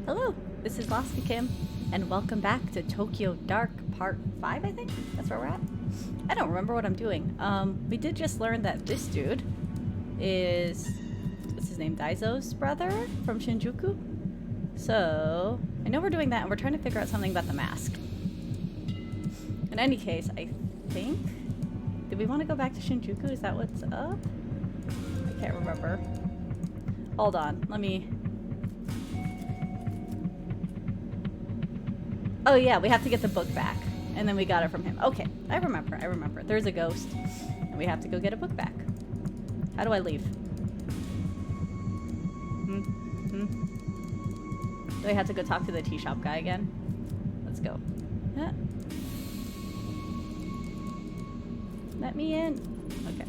Hello, this is Lasky Kim, and welcome back to Tokyo Dark Part 5, I think? That's where we're at? I don't remember what I'm doing. We did just learn that this dude is... what's his name? Daizo's brother from Shinjuku? So, I know we're doing that, and we're trying to figure out something about the mask. In any case, I think... did we want to go back to Shinjuku? Is that what's up? I can't remember. Hold on, let me... oh yeah, we have to get the book back. And then we got it from him. Okay, I remember. There's a ghost. And we have to go get a book back. How do I leave? Do I have to go talk to the tea shop guy again? Let's go. Huh? Let me in. Okay.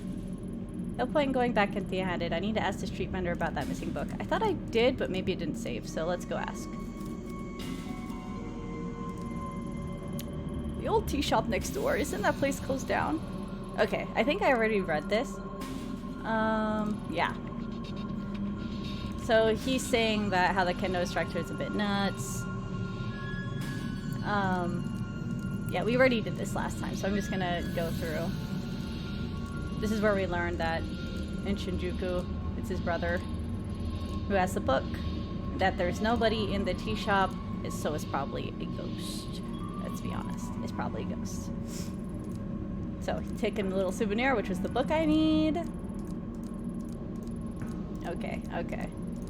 No point in going back empty-handed. I need to ask the street vendor about that missing book. I thought I did, but maybe it didn't save, so let's go ask. The old tea shop next door. Isn't that place closed down? Okay, I think I already read this. Yeah. So he's saying that how the kendo instructor is a bit nuts. Yeah, we already did this last time, so I'm just gonna go through. This is where we learned that in Shinjuku, it's his brother who has the book. That there's nobody in the tea shop, so it's probably a ghost. Let's be honest, it's probably a ghost. So, taking a little souvenir, which was the book I need. Okay.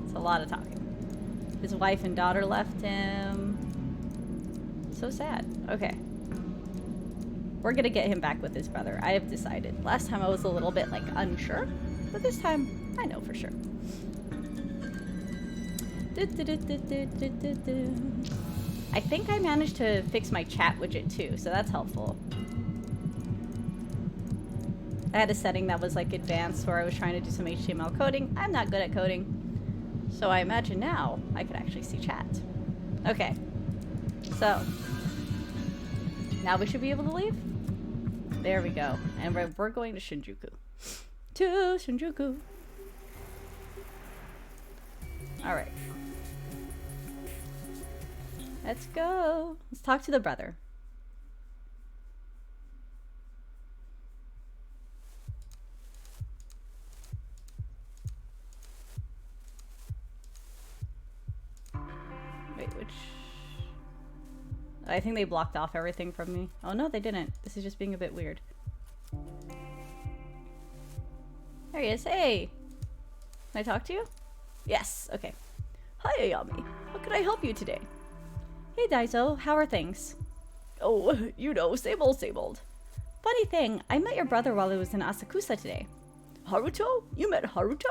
It's a lot of talking. His wife and daughter left him. So sad. Okay. We're gonna get him back with his brother. I have decided. Last time I was a little bit, like, unsure. But this time, I know for sure. I think I managed to fix my chat widget too, so that's helpful. I had a setting that was like advanced where I was trying to do some HTML coding. I'm not good at coding. So I imagine now I could actually see chat. Okay. So. Now we should be able to leave? There we go. And we're going to Shinjuku. To Shinjuku. Alright. Let's go. Let's talk to the brother. Wait, which... I think they blocked off everything from me. Oh no, they didn't. This is just being a bit weird. There he is. Hey! Can I talk to you? Yes. Okay. Hi, Ayami. How can I help you today? Hey Daizo, how are things? Oh, you know, same old. Funny thing, I met your brother while I was in Asakusa today. Haruto? You met Haruto?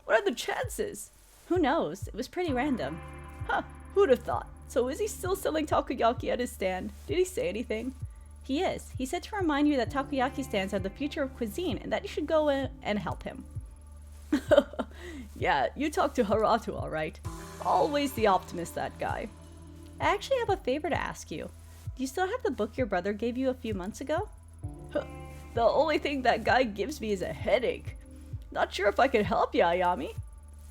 What are the chances? Who knows? It was pretty random. Huh, who'd have thought? So is he still selling takoyaki at his stand? Did he say anything? He is. He said to remind you that takoyaki stands are the future of cuisine and that you should go in and help him. Yeah, you talked to Haruto alright. Always the optimist, that guy. I actually have a favor to ask you. Do you still have the book your brother gave you a few months ago? The only thing that guy gives me is a headache. Not sure if I could help you, Ayami.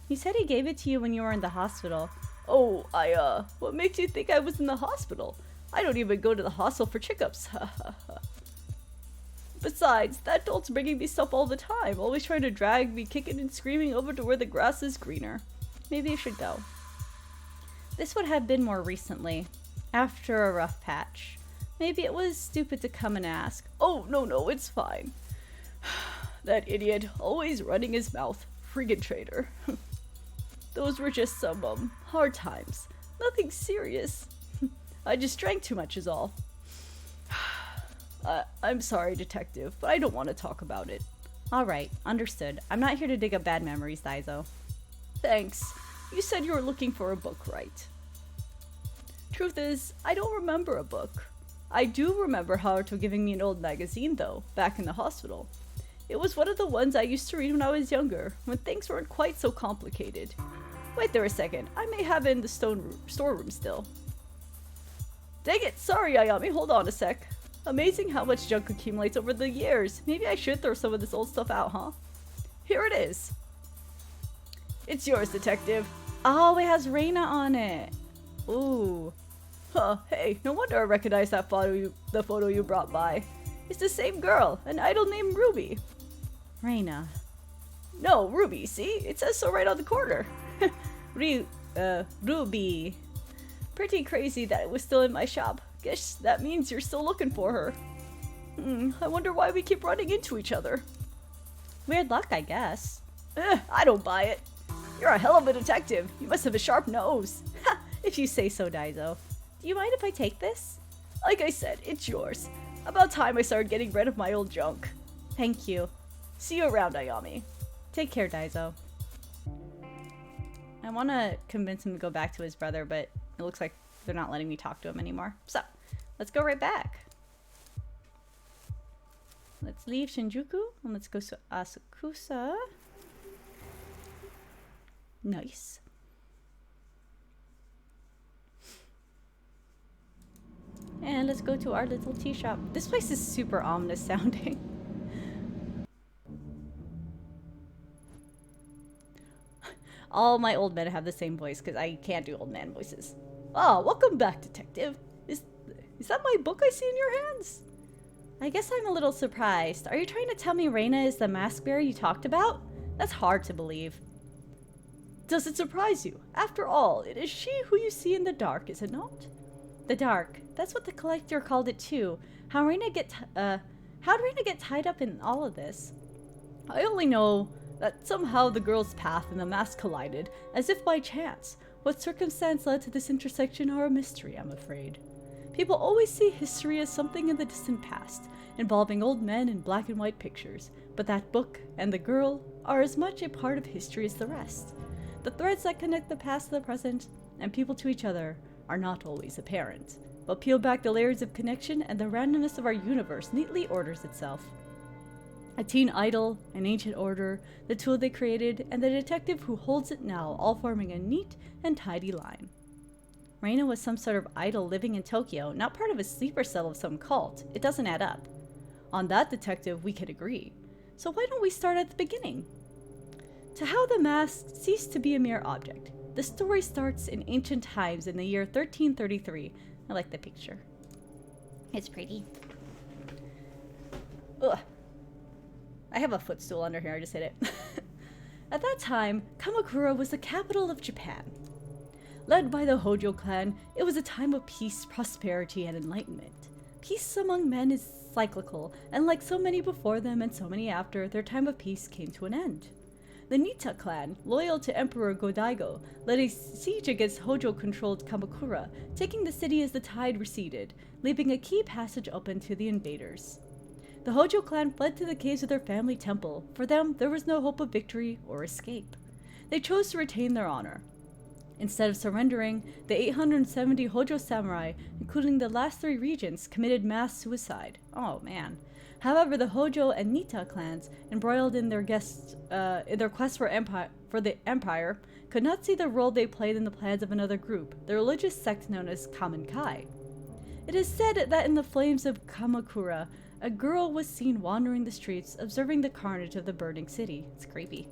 He said he gave it to you when you were in the hospital. Oh, what makes you think I was in the hospital? I don't even go to the hospital for checkups. Besides, that dolt's bringing me stuff all the time, always trying to drag me kicking and screaming over to where the grass is greener. Maybe you should go. This would have been more recently, after a rough patch. Maybe it was stupid to come and ask. Oh, no, it's fine. That idiot, always running his mouth. Friggin' traitor. Those were just some, hard times. Nothing serious. I just drank too much is all. I'm sorry, detective, but I don't want to talk about it. Alright, understood. I'm not here to dig up bad memories, Daizo. Thanks. You said you were looking for a book, right? Truth is, I don't remember a book. I do remember Haruto giving me an old magazine, though, back in the hospital. It was one of the ones I used to read when I was younger, when things weren't quite so complicated. Wait there a second, I may have it in the storeroom still. Dang it, sorry Ayami, hold on a sec. Amazing how much junk accumulates over the years. Maybe I should throw some of this old stuff out, huh? Here it is. It's yours, detective. Oh, it has Reina on it. Ooh. Huh, hey, no wonder I recognize that the photo you brought by. It's the same girl, an idol named Ruby. Reina. No, Ruby, see? It says so right on the corner. Ruby. Pretty crazy that it was still in my shop. Guess that means you're still looking for her. I wonder why we keep running into each other. Weird luck, I guess. I don't buy it. You're a hell of a detective. You must have a sharp nose. If you say so, Daizo. Do you mind if I take this? Like I said, it's yours. About time I started getting rid of my old junk. Thank you. See you around, Ayami. Take care, Daizo. I want to convince him to go back to his brother, but it looks like they're not letting me talk to him anymore. So, let's go right back. Let's leave Shinjuku and let's go to Asakusa. Nice. And let's go to our little tea shop. This place is super ominous sounding. All my old men have the same voice because I can't do old man voices. Oh, welcome back, detective. Is that my book I see in your hands? I guess I'm a little surprised. Are you trying to tell me Reina is the mask bearer you talked about? That's hard to believe. Does it surprise you? After all, it is she who you see in the dark, is it not? The dark. That's what the collector called it too. How'd Reina get tied up in all of this? I only know that somehow the girl's path and the mask collided, as if by chance. What circumstance led to this intersection are a mystery, I'm afraid. People always see history as something in the distant past, involving old men in black and white pictures, but that book and the girl are as much a part of history as the rest. The threads that connect the past to the present and people to each other are not always apparent, but peel back the layers of connection and the randomness of our universe neatly orders itself. A teen idol, an ancient order, the tool they created, and the detective who holds it now, all forming a neat and tidy line. Reina was some sort of idol living in Tokyo, not part of a sleeper cell of some cult. It doesn't add up. On that, detective, we could agree. So why don't we start at the beginning? To how the mask ceased to be a mere object. The story starts in ancient times in the year 1333. I like the picture. It's pretty. Ugh. I have a footstool under here, I just hit it. At that time, Kamakura was the capital of Japan. Led by the Hojo clan, it was a time of peace, prosperity, and enlightenment. Peace among men is cyclical, and like so many before them and so many after, their time of peace came to an end. The Nita clan, loyal to Emperor Godaigo, led a siege against Hojo-controlled Kamakura, taking the city as the tide receded, leaving a key passage open to the invaders. The Hojo clan fled to the caves of their family temple. For them, there was no hope of victory or escape. They chose to retain their honor. Instead of surrendering, the 870 Hojo samurai, including the last 3 regents, committed mass suicide. Oh man. However, the Hojo and Nita clans, embroiled in their quest for the empire, could not see the role they played in the plans of another group, the religious sect known as Kamen-kai. It is said that in the flames of Kamakura, a girl was seen wandering the streets, observing the carnage of the burning city. It's creepy.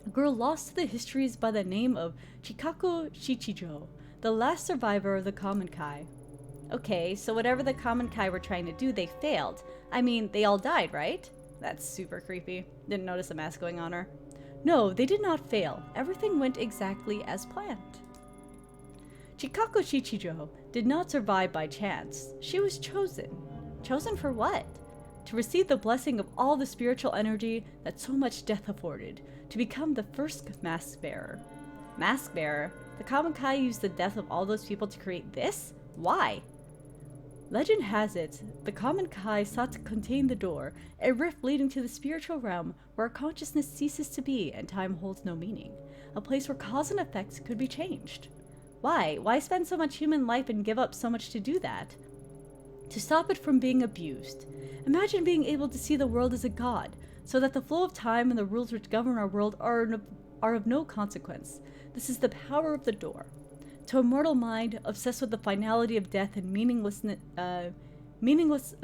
A girl lost to the histories by the name of Chikako Shichijo, the last survivor of the Kamen-kai. Okay, so whatever the Kamen-kai were trying to do, they failed. I mean, they all died, right? That's super creepy. Didn't notice a mask going on her. No, they did not fail. Everything went exactly as planned. Chikako Shichijo did not survive by chance. She was chosen. Chosen for what? To receive the blessing of all the spiritual energy that so much death afforded, to become the first mask bearer. Mask bearer? The Kamen-kai used the death of all those people to create this? Why? Legend has it, the Kamen-kai sought to contain the door, a rift leading to the spiritual realm where consciousness ceases to be and time holds no meaning, a place where cause and effect could be changed. Why? Why spend so much human life and give up so much to do that? To stop it from being abused. Imagine being able to see the world as a god, so that the flow of time and the rules which govern our world are of no consequence. This is the power of the door. To a mortal mind, obsessed with the finality of death and meaningless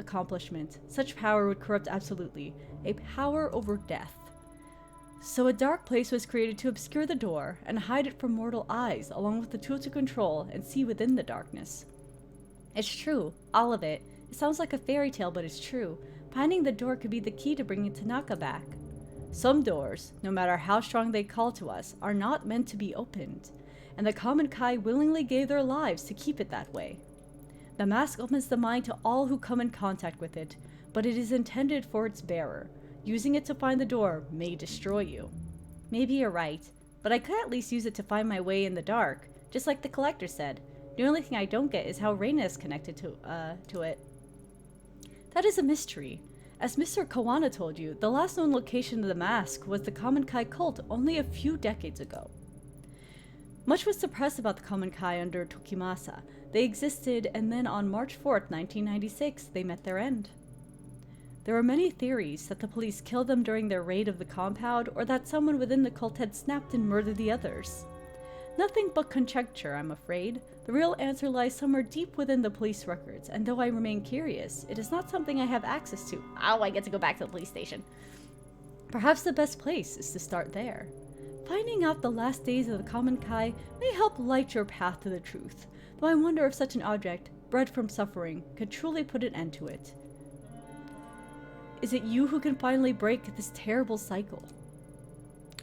accomplishment, such power would corrupt absolutely. A power over death. So a dark place was created to obscure the door and hide it from mortal eyes, along with the tool to control and see within the darkness. It's true, all of it. It sounds like a fairy tale, but it's true. Finding the door could be the key to bringing Tanaka back. Some doors, no matter how strong they call to us, are not meant to be opened, and the Common Kai willingly gave their lives to keep it that way. The mask opens the mind to all who come in contact with it, but it is intended for its bearer. Using it to find the door may destroy you. Maybe you're right, but I could at least use it to find my way in the dark, just like the collector said. The only thing I don't get is how Reina is connected to it. That is a mystery. As Mr. Kawana told you, the last known location of the mask was the Common Kai cult only a few decades ago. Much was suppressed about the Common Kai under Tokimasa. They existed, and then on March 4th, 1996, they met their end. There were many theories that the police killed them during their raid of the compound, or that someone within the cult had snapped and murdered the others. Nothing but conjecture, I'm afraid. The real answer lies somewhere deep within the police records, and though I remain curious, it is not something I have access to. Oh, I get to go back to the police station. Perhaps the best place is to start there. Finding out the last days of the Common Kai may help light your path to the truth, though I wonder if such an object, bred from suffering, could truly put an end to it. Is it you who can finally break this terrible cycle?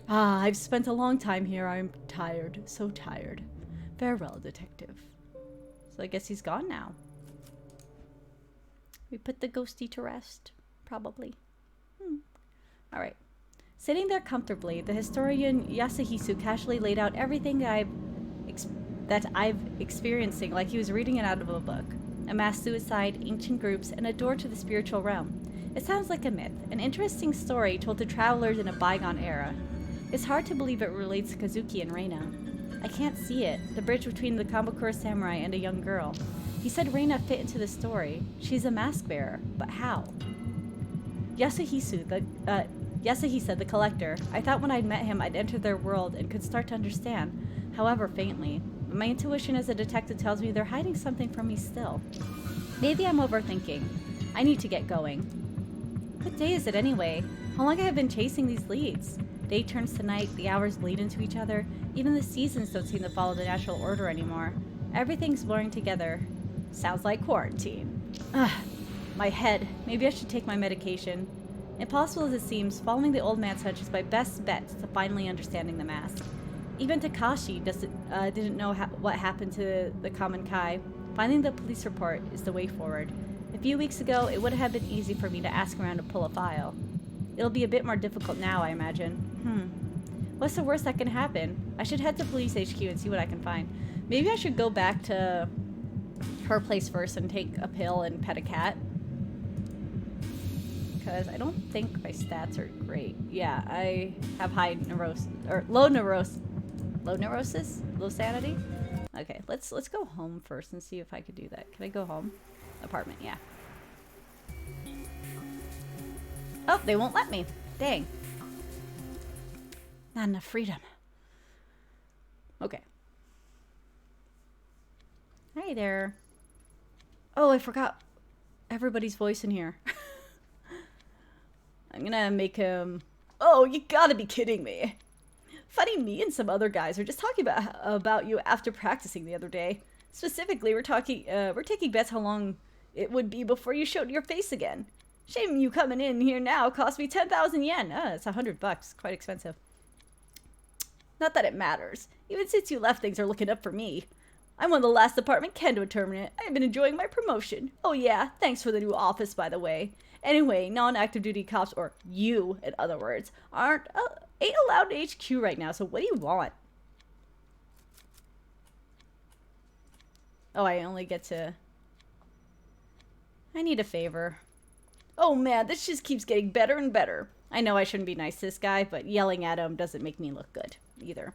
Ah, I've spent a long time here. I'm tired, so tired. Farewell, detective. So I guess he's gone now. We put the ghosty to rest, probably. Alright. Sitting there comfortably, the historian Yasuhisu casually laid out everything that I've experiencing like he was reading it out of a book. A mass suicide, ancient groups, and a door to the spiritual realm. It sounds like a myth, an interesting story told to travelers in a bygone era. It's hard to believe it relates to Kazuki and Reina. I can't see it, the bridge between the Kamakura samurai and a young girl. He said Reina fit into the story. She's a mask bearer, but how? Yasuhisa, the collector. I thought when I'd met him I'd enter their world and could start to understand, however faintly. But my intuition as a detective tells me they're hiding something from me still. Maybe I'm overthinking. I need to get going. What day is it anyway? How long have I been chasing these leads? Day turns to night, the hours bleed into each other. Even the seasons don't seem to follow the natural order anymore. Everything's blurring together. Sounds like quarantine. Ugh, my head. Maybe I should take my medication. Impossible as it seems, following the old man's hunch is my best bet to finally understanding the mask. Even Takashi didn't know what happened to the Common Kai. Finding the police report is the way forward. A few weeks ago, it would have been easy for me to ask around to pull a file. It'll be a bit more difficult now, I imagine. What's the worst that can happen? I should head to police HQ and see what I can find. Maybe I should go back to her place first and take a pill and pet a cat. Because I don't think my stats are great. Yeah, I have high neurosis, or low neurosis. Low neurosis? Low sanity? Okay, let's go home first and see if I could do that. Can I go home? Apartment, yeah. Oh, they won't let me. Dang. Not enough freedom. Okay. Hi there. Oh, I forgot everybody's voice in here. I'm gonna make him... Oh, you gotta be kidding me. Funny, me and some other guys are just talking about you after practicing the other day. Specifically, we're taking bets how long it would be before you showed your face again. Shame you coming in here now cost me 10,000 yen. It's $100. Quite expensive. Not that it matters. Even since you left, things are looking up for me. I'm one of the last department Kendo terminate. I've been enjoying my promotion. Oh yeah, thanks for the new office, by the way. Anyway, non-active duty cops, or you, in other words, ain't allowed in HQ right now, so what do you want? Oh, I only get to... I need a favor. Oh man, this just keeps getting better and better. I know I shouldn't be nice to this guy, but yelling at him doesn't make me look good, either.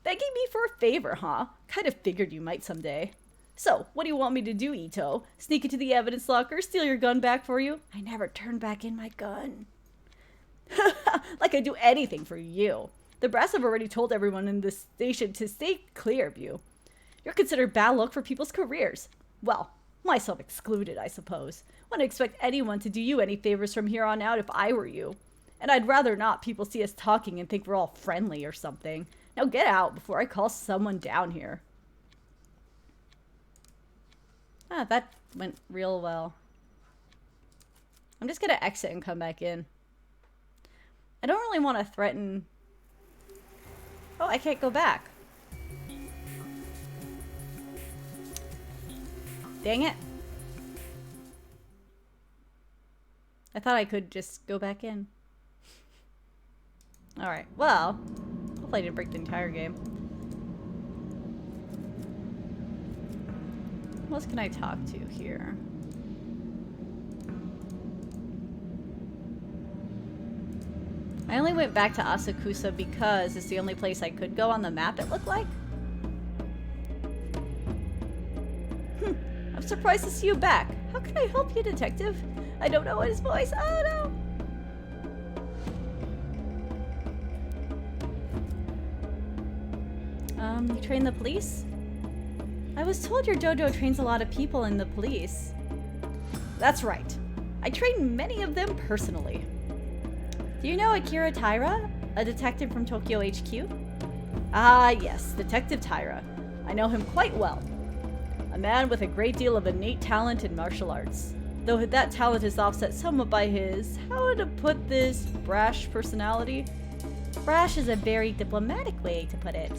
Begging me for a favor, huh? Kind of figured you might someday. So, what do you want me to do, Ito? Sneak into the evidence locker, steal your gun back for you? I never turn back in my gun. Like I'd do anything for you. The brass have already told everyone in this station to stay clear of you. You're considered bad luck for people's careers. Well, myself excluded, I suppose. Wouldn't expect anyone to do you any favors from here on out if I were you. And I'd rather not people see us talking and think we're all friendly or something. Now get out before I call someone down here. Ah, that went real well. I'm just gonna exit and come back in. I don't really want to threaten... Oh, I can't go back. Dang it. I thought I could just go back in. Alright, well, hopefully I didn't break the entire game. Who else can I talk to here? I only went back to Asakusa because it's the only place I could go on the map, it looked like. I'm surprised to see you back. How can I help you, detective? I don't know his voice. Oh no! You train the police? I was told your dojo trains a lot of people in the police. That's right. I train many of them personally. Do you know Akira Taira, a detective from Tokyo HQ? Ah, yes, Detective Taira. I know him quite well. A man with a great deal of innate talent in martial arts. Though that talent is offset somewhat by his, how to put this, brash personality? Brash is a very diplomatic way to put it.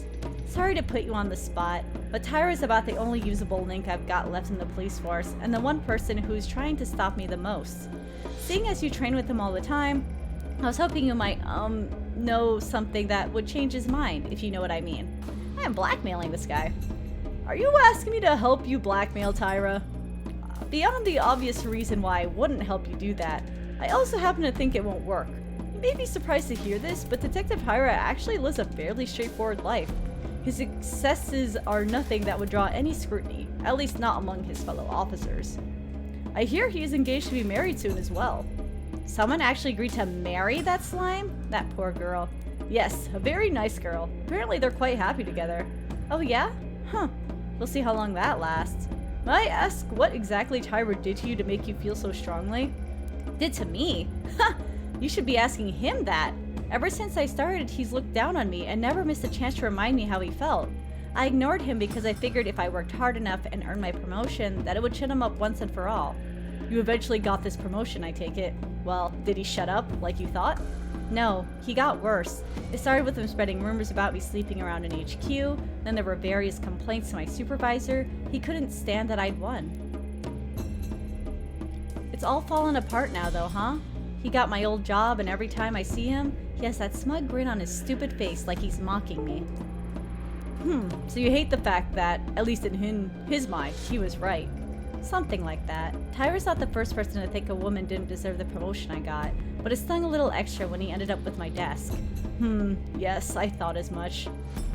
Sorry to put you on the spot, but Tyra is about the only usable link I've got left in the police force, and the one person who's trying to stop me the most. Seeing as you train with him all the time, I was hoping you might, know something that would change his mind, if you know what I mean. I am blackmailing this guy. Are you asking me to help you blackmail Tyra? Beyond the obvious reason why I wouldn't help you do that, I also happen to think it won't work. You may be surprised to hear this, but Detective Hyra actually lives a fairly straightforward life. His successes are nothing that would draw any scrutiny, at least not among his fellow officers. I hear he is engaged to be married soon as well. Someone actually agreed to marry that slime? That poor girl. Yes, a very nice girl. Apparently they're quite happy together. Oh yeah? Huh. We'll see how long that lasts. May I ask what exactly Tyra did to you to make you feel so strongly? Did to me? Ha! You should be asking him that. Ever since I started, he's looked down on me and never missed a chance to remind me how he felt. I ignored him because I figured if I worked hard enough and earned my promotion, that it would chin him up once and for all. You eventually got this promotion, I take it. Well, did he shut up, like you thought? No, he got worse. It started with him spreading rumors about me sleeping around in HQ, then there were various complaints to my supervisor. He couldn't stand that I'd won. It's all fallen apart now though, huh? He got my old job and every time I see him, he has that smug grin on his stupid face like he's mocking me. So you hate the fact that, at least in his mind, he was right. Something like that. Tyra's not the first person to think a woman didn't deserve the promotion I got, but it stung a little extra when he ended up with my desk. Yes, I thought as much.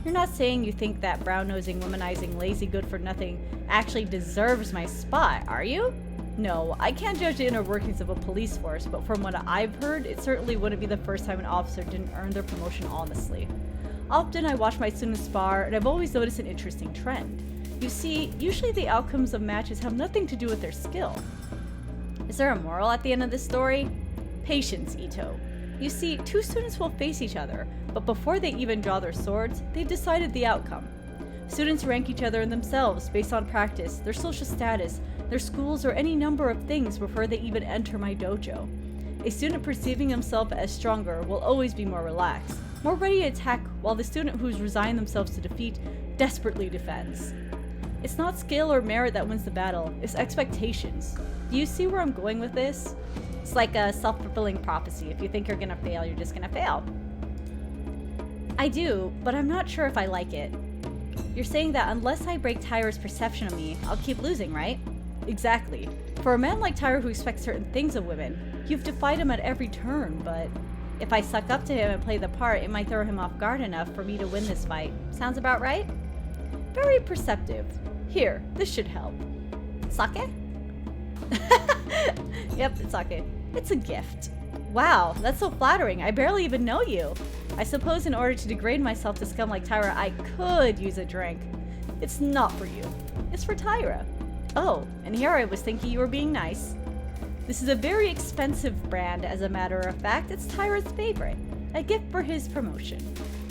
You're not saying you think that brown-nosing, womanizing, lazy good-for-nothing actually deserves my spot, are you? No, I can't judge the inner workings of a police force, but from what I've heard, it certainly wouldn't be the first time an officer didn't earn their promotion honestly. Often I watch my students spar, and I've always noticed an interesting trend. You see, usually the outcomes of matches have nothing to do with their skill. Is there a moral at the end of this story? Patience, Ito. You see, two students will face each other, but before they even draw their swords, they've decided the outcome. Students rank each other and themselves based on practice, their social status, their schools, or any number of things before they even enter my dojo. A student perceiving himself as stronger will always be more relaxed, more ready to attack, while the student who's resigned themselves to defeat desperately defends. It's not skill or merit that wins the battle, it's expectations. Do you see where I'm going with this? It's like a self-fulfilling prophecy. If you think you're gonna fail, you're just gonna fail. I do, but I'm not sure if I like it. You're saying that unless I break Tyra's perception of me, I'll keep losing, right? Exactly. For a man like Tyra who expects certain things of women, you've defied him at every turn, but if I suck up to him and play the part, it might throw him off guard enough for me to win this fight. Sounds about right? Very perceptive. Here, this should help. Sake? Yep, it's sake. It's a gift. Wow, that's so flattering. I barely even know you. I suppose in order to degrade myself to scum like Tyra, I could use a drink. It's not for you. It's for Tyra. Oh, and here I was thinking you were being nice. This is a very expensive brand, as a matter of fact. It's Tyra's favorite. A gift for his promotion.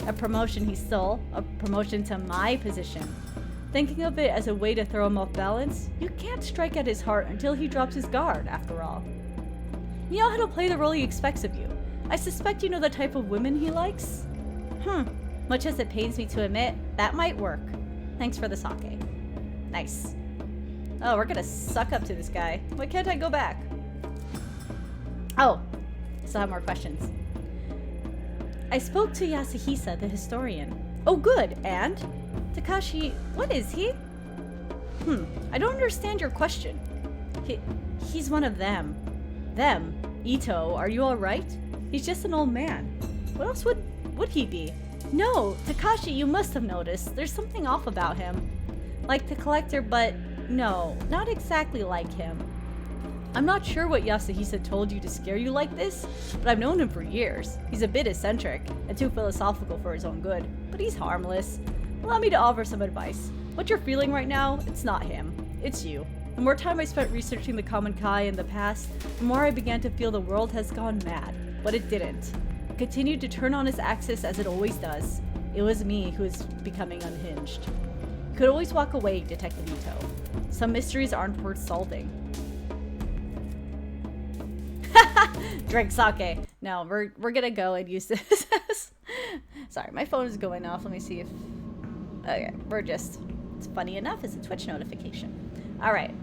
A promotion he stole. A promotion to my position. Thinking of it as a way to throw him off balance, you can't strike at his heart until he drops his guard, after all. You know how to play the role he expects of you. I suspect you know the type of women he likes? Much as it pains me to admit, that might work. Thanks for the sake. Nice. Oh, we're gonna suck up to this guy. Why can't I go back? Oh, still have more questions. I spoke to Yasuhisa, the historian. Oh, good. And? Takashi, what is he? I don't understand your question. He's one of them. Them? Ito, are you alright? He's just an old man. What else would he be? No, Takashi, you must have noticed. There's something off about him. Like the collector, but no, not exactly like him. I'm not sure what Yasuhisa told you to scare you like this, but I've known him for years. He's a bit eccentric and too philosophical for his own good, but he's harmless. Allow me to offer some advice. What you're feeling right now, it's not him. It's you. The more time I spent researching the Common Kai in the past, the more I began to feel the world has gone mad. But it didn't. It continued to turn on its axis as it always does. It was me who was becoming unhinged. You could always walk away, Detective Ito. Some mysteries aren't worth solving. Drink sake. No, we're gonna go and use this. Sorry, my phone is going off. Let me see if... Okay, it's funny enough, it's a Twitch notification. Alright,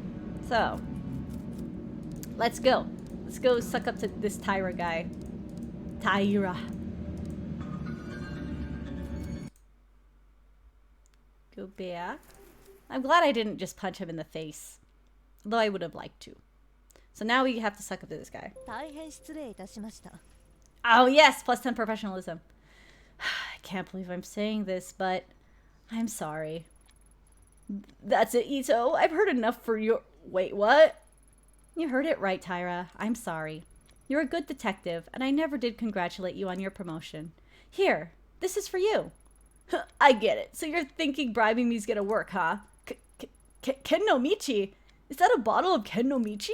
so let's go. Let's go suck up to this Tyra guy. Tyra. Go back. I'm glad I didn't just punch him in the face. Though I would have liked to. So now we have to suck up to this guy. Oh yes, plus 10 professionalism. I can't believe I'm saying this, but I'm sorry. That's it, Ito. I've heard enough for your... Wait, what? You heard it right, Tyra. I'm sorry. You're a good detective, and I never did congratulate you on your promotion. Here, this is for you. I get it. So you're thinking bribing me is gonna work, huh? Ken no Michi? Is that a bottle of Ken no Michi?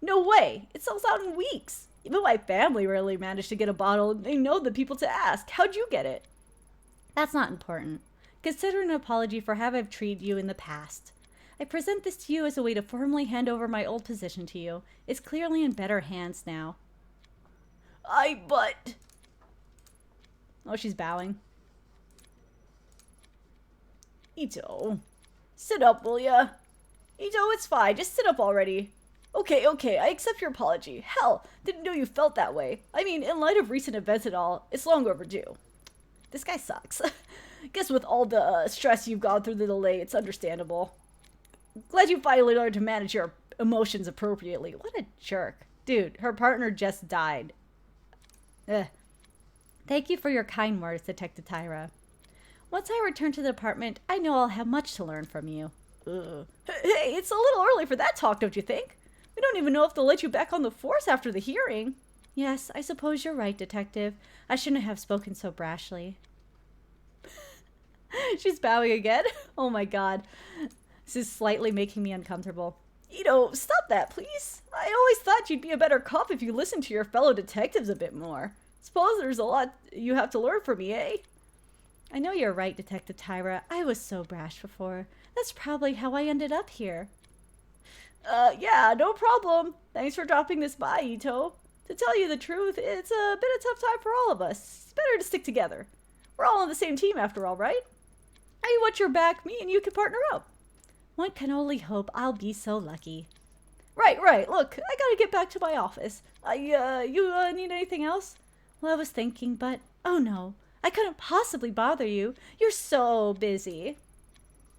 No way. It sells out in weeks. Even my family rarely managed to get a bottle, and they know the people to ask. How'd you get it? That's not important. Consider an apology for how I've treated you in the past. I present this to you as a way to formally hand over my old position to you. It's clearly in better hands now. But... Oh, she's bowing. Ito. Sit up, will ya? Ito, it's fine. Just sit up already. Okay, I accept your apology. Hell, didn't know you felt that way. I mean, in light of recent events and all, it's long overdue. This guy sucks. Guess with all the stress you've gone through the delay, it's understandable. Glad you finally learned to manage your emotions appropriately. What a jerk. Dude, her partner just died. Ugh. Thank you for your kind words, Detective Tyra. Once I return to the apartment, I know I'll have much to learn from you. Ugh. Hey, it's a little early for that talk, don't you think? We don't even know if they'll let you back on the force after the hearing. Yes, I suppose you're right, Detective. I shouldn't have spoken so brashly. She's bowing again. Oh my god. This is slightly making me uncomfortable. Ito, stop that, please. I always thought you'd be a better cop if you listened to your fellow detectives a bit more. Suppose there's a lot you have to learn from me, eh? I know you're right, Detective Tyra. I was so brash before. That's probably how I ended up here. Yeah, no problem. Thanks for dropping this by, Ito. To tell you the truth, it's a bit of a tough time for all of us. It's better to stick together. We're all on the same team after all, right? Now you watch your back, me and you can partner up. One can only hope I'll be so lucky. Right. Look, I gotta get back to my office. You need anything else? Well, I was thinking, but... Oh no, I couldn't possibly bother you. You're so busy.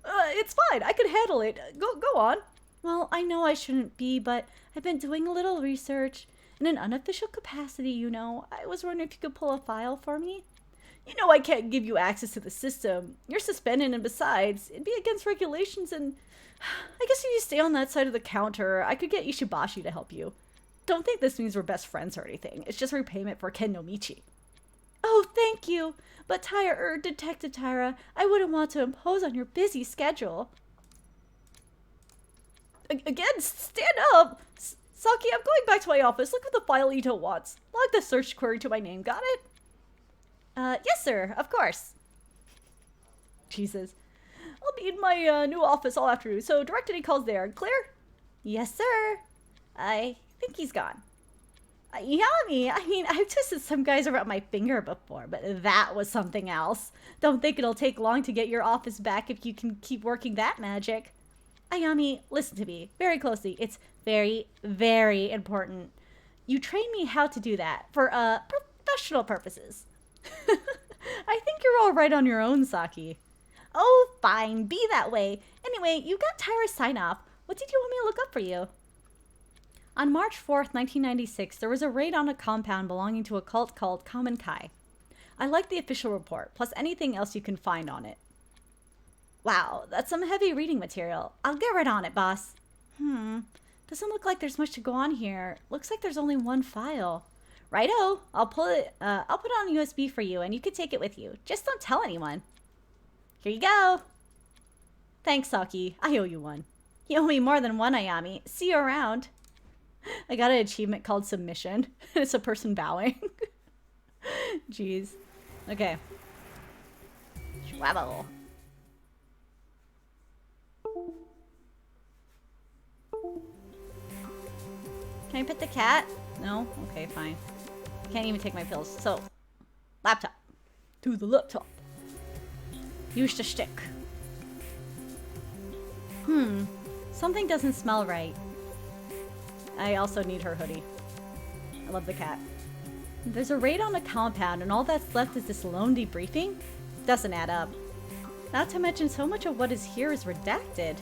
It's fine. I could handle it. Go on. Well, I know I shouldn't be, but I've been doing a little research. In an unofficial capacity, you know. I was wondering if you could pull a file for me. You know I can't give you access to the system. You're suspended, and besides, it'd be against regulations, and I guess if you stay on that side of the counter, I could get Ishibashi to help you. Don't think this means we're best friends or anything. It's just repayment for Ken no Michi. Oh, thank you. But Detective Tyra, I wouldn't want to impose on your busy schedule. Again, stand up. Saki, I'm going back to my office. Look at the file Ito wants. Log the search query to my name. Got it? Yes, sir. Of course. Jesus. I'll be in my new office all afternoon, so direct any calls there. Clear? Yes, sir. I think he's gone. Yummy. I mean, I've twisted some guys around my finger before, but that was something else. Don't think it'll take long to get your office back if you can keep working that magic. Ayami, listen to me very closely. It's very, very important. You train me how to do that for professional purposes. I think you're all right on your own, Saki. Oh, fine. Be that way. Anyway, you got Tyra's sign-off. What did you want me to look up for you? On March 4th, 1996, there was a raid on a compound belonging to a cult called Common Kai. I like the official report, plus anything else you can find on it. Wow, that's some heavy reading material. I'll get right on it, boss. Doesn't look like there's much to go on here. Looks like there's only one file. Righto, I'll put it on USB for you, and you can take it with you. Just don't tell anyone. Here you go. Thanks, Saki. I owe you one. You owe me more than one, Ayami. See you around. I got an achievement called submission. It's a person bowing. Jeez. Okay. Travel. Can I pet the cat? No? Okay, fine. I can't even take my pills. So, laptop. To the laptop. Use the stick. Something doesn't smell right. I also need her hoodie. I love the cat. There's a raid on the compound and all that's left is this lone debriefing? Doesn't add up. Not to mention so much of what is here is redacted.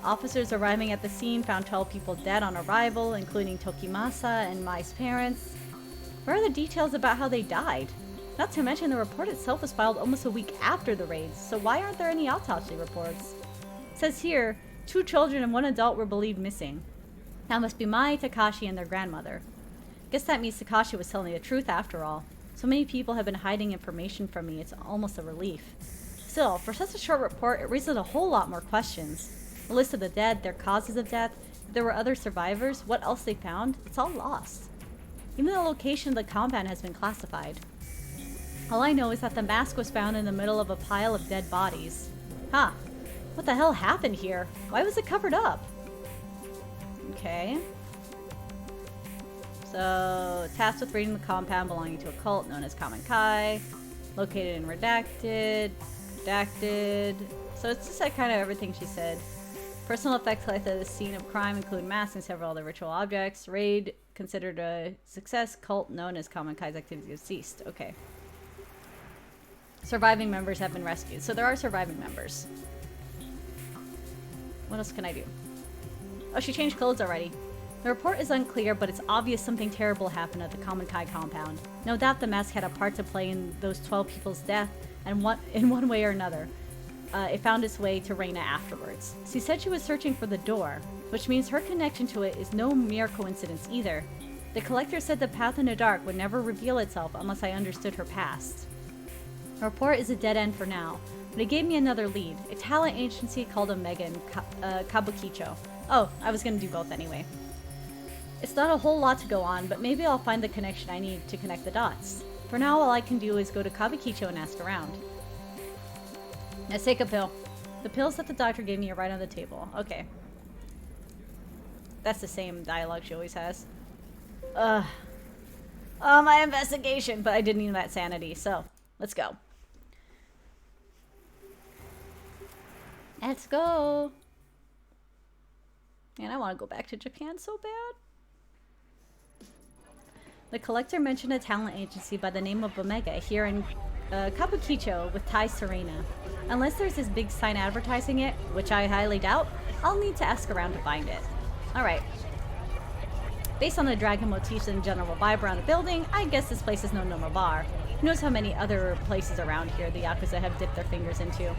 Officers arriving at the scene found 12 people dead on arrival, including Tokimasa and Mai's parents. Where are the details about how they died? Not to mention the report itself was filed almost a week after the raids, so why aren't there any autopsy reports? It says here, 2 children and 1 adult were believed missing. That must be Mai, Takashi, and their grandmother. Guess that means Takashi was telling the truth after all. So many people have been hiding information from me, it's almost a relief. Still, for such a short report, it raises a whole lot more questions. The list of the dead, their causes of death, if there were other survivors, what else they found, it's all lost. Even the location of the compound has been classified. All I know is that the mask was found in the middle of a pile of dead bodies. Huh. What the hell happened here? Why was it covered up? Okay. So, tasked with raiding the compound belonging to a cult known as Common Kai. Located in Redacted. Redacted. So it's just like kind of everything she said. Personal effects collected at the scene of crime include masks and several other ritual objects. Raid considered a success. Cult known as Common Kai's activity has ceased. Okay. Surviving members have been rescued. So there are surviving members. What else can I do? Oh, she changed clothes already. The report is unclear, but it's obvious something terrible happened at the Common Kai compound. No doubt the mask had a part to play in those 12 people's death, and in one way or another. It found its way to Reina afterwards. She said she was searching for the door, which means her connection to it is no mere coincidence either. The collector said the path in the dark would never reveal itself unless I understood her past. The report is a dead end for now, but it gave me another lead, a talent agency called Omega in Kabukicho. Oh, I was gonna do both anyway. It's not a whole lot to go on, but maybe I'll find the connection I need to connect the dots. For now, all I can do is go to Kabukicho and ask around. Let's take a pill. The pills that the doctor gave me are right on the table. Okay. That's the same dialogue she always has. Oh, my investigation, but I did need that sanity, so let's go. Let's go. Man, I want to go back to Japan so bad. The collector mentioned a talent agency by the name of Omega here in Kabukicho with ties to Reina. Unless there's this big sign advertising it, which I highly doubt, I'll need to ask around to find it. Alright. Based on the dragon motifs and general vibe around the building, I guess this place is no normal bar. Who knows how many other places around here the Yakuza have dipped their fingers into.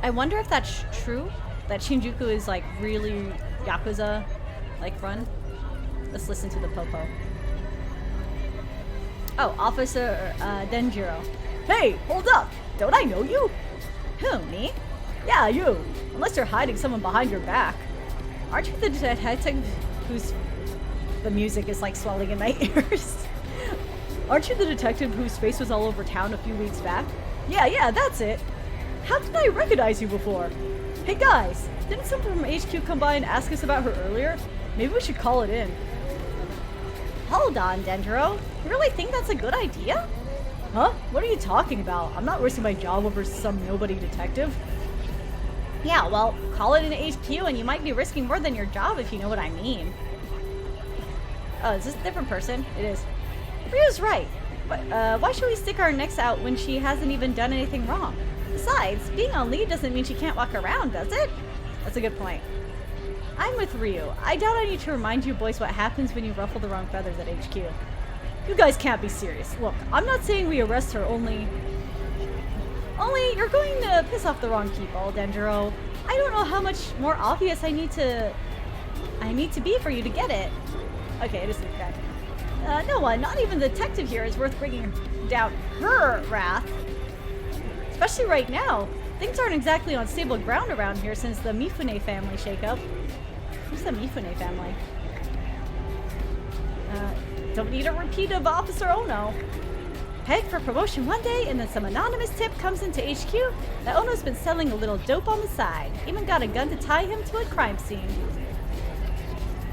I wonder if that's true? That Shinjuku is like really Yakuza like run? Let's listen to the popo. Oh, Officer Denjiro. Hey, hold up! Don't I know you? Who, me? Yeah, you. Unless you're hiding someone behind your back. Aren't you the detective whose... The music is like swelling in my ears. Aren't you the detective whose face was all over town a few weeks back? Yeah, that's it. How did I recognize you before? Hey guys, didn't someone from HQ come by and ask us about her earlier? Maybe we should call it in. Hold on, Dendro. You really think that's a good idea? Huh? What are you talking about? I'm not risking my job over some nobody detective. Yeah, well, call it an HQ and you might be risking more than your job if you know what I mean. Oh, is this a different person? It is. Ryu's right. Why should we stick our necks out when she hasn't even done anything wrong? Besides, being on leave doesn't mean she can't walk around, does it? That's a good point. I'm with Ryu. I doubt I need to remind you boys what happens when you ruffle the wrong feathers at HQ. You guys can't be serious. Look, I'm not saying we arrest her, only you're going to piss off the wrong people, Dendro. I don't know how much more obvious I need to be for you to get it. Okay, it is this guy. No one, not even the detective here, is worth bringing down her wrath. Especially right now. Things aren't exactly on stable ground around here since the Mifune family shakeup. Who's the Mifune family? Don't need a repeat of Officer Ono. Pegged for promotion one day, and then some anonymous tip comes into HQ that Ono's been selling a little dope on the side. Even got a gun to tie him to a crime scene.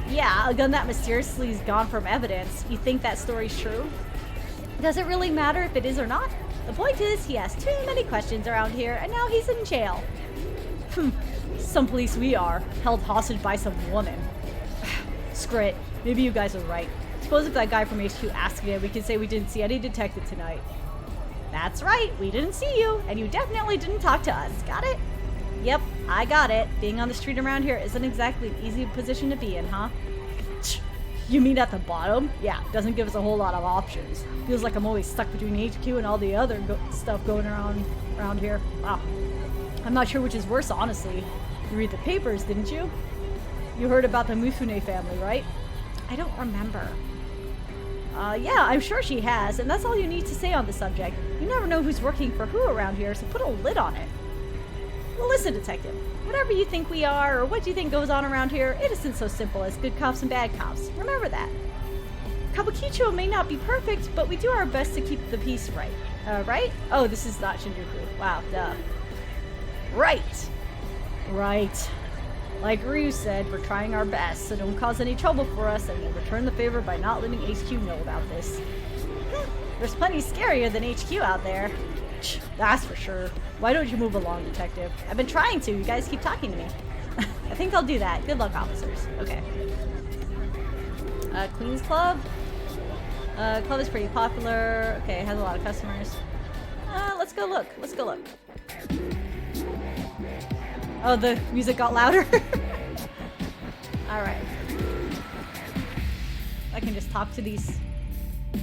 Yeah, a gun that mysteriously is gone from evidence. You think that story's true? Does it really matter if it is or not? The point is, he has too many questions around here, and now he's in jail. Some police we are, held hostage by some woman. Screw it, maybe you guys are right. Suppose if that guy from HQ asked again, we can say we didn't see any detective tonight. That's right, we didn't see you, and you definitely didn't talk to us. Got it? Yep, I got it. Being on the street around here isn't exactly an easy position to be in, huh? You mean at the bottom? Yeah, doesn't give us a whole lot of options. Feels like I'm always stuck between HQ and all the other stuff going around here. Wow. I'm not sure which is worse, honestly. You read the papers, didn't you? You heard about the Mifune family, right? I don't remember. Yeah, I'm sure she has, and that's all you need to say on the subject. You never know who's working for who around here, so put a lid on it. Well, listen, detective. Whatever you think we are, or what you think goes on around here, it isn't so simple as good cops and bad cops. Remember that. Kabukicho may not be perfect, but we do our best to keep the peace right. Right? Oh, this is not Shinjuku. Wow, duh. Right. Right. Like Ryu said, we're trying our best, so don't cause any trouble for us, and we'll return the favor by not letting HQ know about this. There's plenty scarier than HQ out there. That's for sure. Why don't you move along, detective? I've been trying to. You guys keep talking to me. I think I'll do that. Good luck, officers. Okay. Queen's Club. Club is pretty popular. Okay, it has a lot of customers. Let's go look. Let's go look. Oh, the music got louder. Alright. I can just talk to these